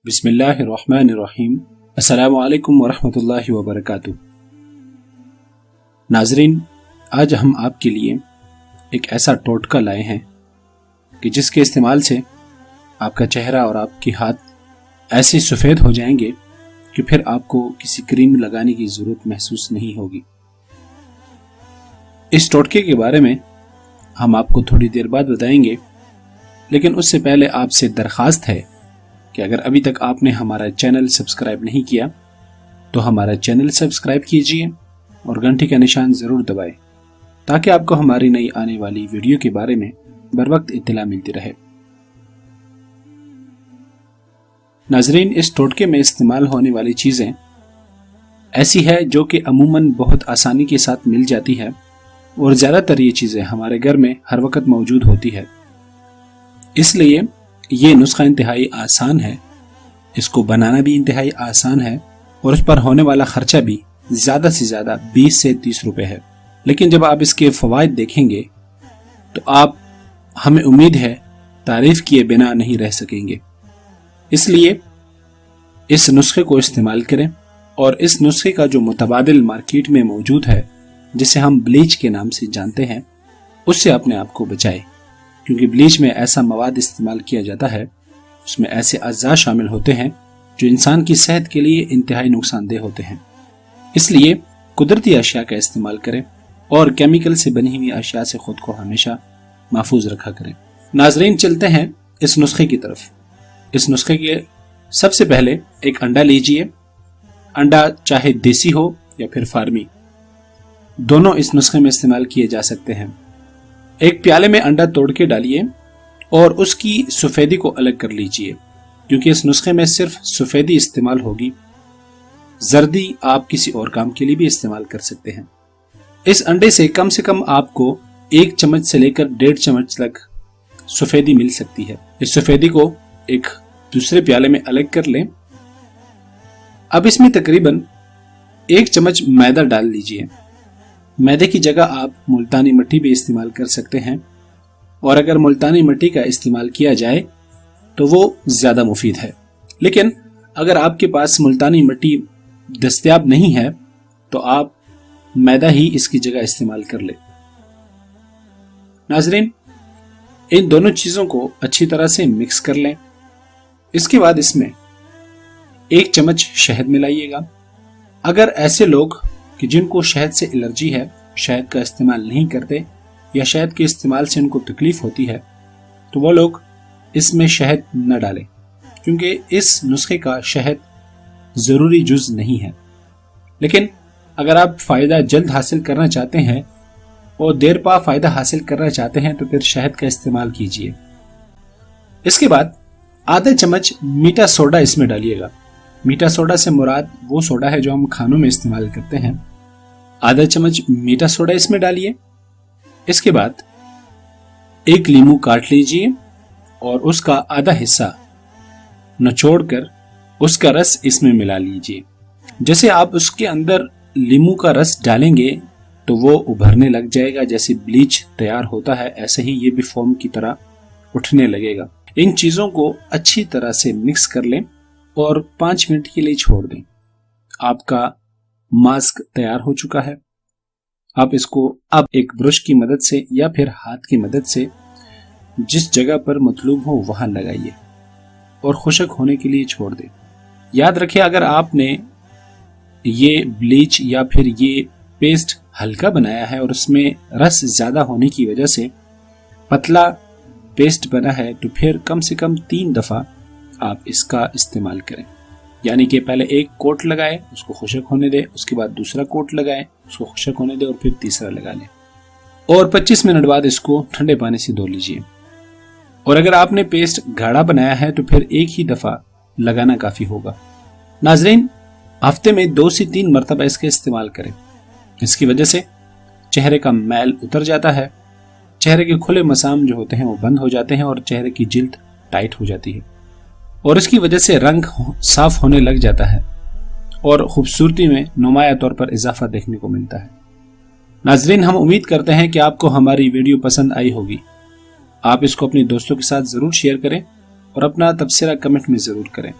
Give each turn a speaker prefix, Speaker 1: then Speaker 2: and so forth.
Speaker 1: बिस्मिल्लाहिर्रहमानिर्रहीम। अस्सलामु अलैकुम वरहमतुल्लाहि वबरकातुह। नाजरीन, आज हम आपके लिए एक ऐसा टोटका लाए हैं कि जिसके इस्तेमाल से आपका चेहरा और आपके हाथ ऐसे सफ़ेद हो जाएंगे कि फिर आपको किसी क्रीम लगाने की ज़रूरत महसूस नहीं होगी। इस टोटके के बारे में हम आपको थोड़ी देर बाद बताएंगे, लेकिन उससे पहले आपसे दरख्वास्त है कि अगर अभी तक आपने हमारा चैनल सब्सक्राइब नहीं किया तो हमारा चैनल सब्सक्राइब कीजिए और घंटी का निशान ज़रूर दबाएं ताकि आपको हमारी नई आने वाली वीडियो के बारे में बर वक्त इत्तला मिलती रहे। नाजरीन, इस टोटके में इस्तेमाल होने वाली चीज़ें ऐसी है जो कि अमूमन बहुत आसानी के साथ मिल जाती है और ज़्यादातर ये चीज़ें हमारे घर में हर वक्त मौजूद होती है, इसलिए ये नुस्खा इंतहाई आसान है, इसको बनाना भी इंतहाई आसान है और उस पर होने वाला खर्चा भी ज़्यादा से ज़्यादा 20 से 30 रुपए है। लेकिन जब आप इसके फ़वाइद देखेंगे तो आप, हमें उम्मीद है, तारीफ़ किए बिना नहीं रह सकेंगे। इसलिए इस नुस्खे को इस्तेमाल करें और इस नुस्खे का जो मुतबादिल मार्केट में मौजूद है, जिसे हम ब्लीच के नाम से जानते हैं, उससे अपने आप को बचाएं, क्योंकि ब्लीच में ऐसा मवाद इस्तेमाल किया जाता है, उसमें ऐसे अज्जा शामिल होते हैं जो इंसान की सेहत के लिए इंतहाई नुकसानदेह होते हैं। इसलिए कुदरती अशिया का इस्तेमाल करें और केमिकल से बनी हुई अशिया से खुद को हमेशा महफूज रखा करें। नाजरीन, चलते हैं इस नुस्खे की तरफ। इस नुस्खे के सबसे पहले एक अंडा लीजिए। अंडा चाहे देसी हो या फिर फार्मी, दोनों इस नुस्खे में इस्तेमाल किए जा सकते हैं। एक प्याले में अंडा तोड़ के डालिए और उसकी सफ़ेदी को अलग कर लीजिए, क्योंकि इस नुस्खे में सिर्फ सफ़ेदी इस्तेमाल होगी। जर्दी आप किसी और काम के लिए भी इस्तेमाल कर सकते हैं। इस अंडे से कम आपको 1 चम्मच से लेकर 1.5 चम्मच तक सफ़ेदी मिल सकती है। इस सफ़ेदी को एक दूसरे प्याले में अलग कर लें। अब इसमें तकरीबन 1 चम्मच मैदा डाल लीजिए। मैदे की जगह आप मुल्तानी मिट्टी भी इस्तेमाल कर सकते हैं, और अगर मुल्तानी मिट्टी का इस्तेमाल किया जाए तो वो ज़्यादा मुफीद है। लेकिन अगर आपके पास मुल्तानी मिट्टी दस्तयाब नहीं है तो आप मैदा ही इसकी जगह इस्तेमाल कर लें। नाजरीन, इन दोनों चीज़ों को अच्छी तरह से मिक्स कर लें। इसके बाद इसमें 1 चम्मच शहद मिलाइएगा। अगर ऐसे लोग कि जिनको शहद से एलर्जी है, शहद का इस्तेमाल नहीं करते या शहद के इस्तेमाल से उनको तकलीफ होती है, तो वो लोग इसमें शहद न डालें, क्योंकि इस नुस्खे का शहद ज़रूरी जुज़ नहीं है। लेकिन अगर आप फ़ायदा जल्द हासिल करना चाहते हैं और देर पा फ़ायदा हासिल करना चाहते हैं तो फिर शहद का इस्तेमाल कीजिए। इसके बाद आधा चम्मच मीठा सोडा इसमें डालिएगा। मीठा सोडा से मुराद वो सोडा है जो हम खानों में इस्तेमाल करते हैं। आधा चम्मच मीठा सोडा इसमें डालिए। इसके बाद 1 लीमू काट लीजिए और उसका आधा हिस्सा निचोड़कर उसका रस इसमें मिला लीजिए। जैसे आप उसके अंदर लीमू का रस डालेंगे तो वो उभरने लग जाएगा। जैसे ब्लीच तैयार होता है, ऐसे ही ये भी फोम की तरह उठने लगेगा। इन चीज़ों को अच्छी तरह से मिक्स कर लें और 5 मिनट के लिए छोड़ दें। आपका मास्क तैयार हो चुका है। आप इसको अब एक ब्रश की मदद से या फिर हाथ की मदद से जिस जगह पर मतलूब हो वहां लगाइए और खुशक होने के लिए छोड़ दें। याद रखिए, अगर आपने ये ब्लीच या फिर ये पेस्ट हल्का बनाया है और उसमें रस ज्यादा होने की वजह से पतला पेस्ट बना है, तो फिर कम से कम 3 दफा आप इसका इस्तेमाल करें। यानी कि पहले एक कोट लगाए, उसको खुशक होने दें, उसके बाद दूसरा कोट लगाए, उसको खुशक होने दें और फिर तीसरा लगा लें, और 25 मिनट बाद इसको ठंडे पानी से धो लीजिए। और अगर आपने पेस्ट गाढ़ा बनाया है तो फिर एक ही दफा लगाना काफी होगा। नाजरीन, हफ्ते में 2 से 3 मरतबा इसका इस्तेमाल करें। इसकी वजह से चेहरे का मैल उतर जाता है, चेहरे के खुले मसाम जो होते हैं वो बंद हो जाते हैं और चेहरे की जिल्द टाइट हो जाती है, और इसकी वजह से रंग साफ होने लग जाता है और खूबसूरती में नुमाया तौर पर इजाफा देखने को मिलता है। नाजरीन, हम उम्मीद करते हैं कि आपको हमारी वीडियो पसंद आई होगी। आप इसको अपने दोस्तों के साथ ज़रूर शेयर करें और अपना तबसरा कमेंट में ज़रूर करें।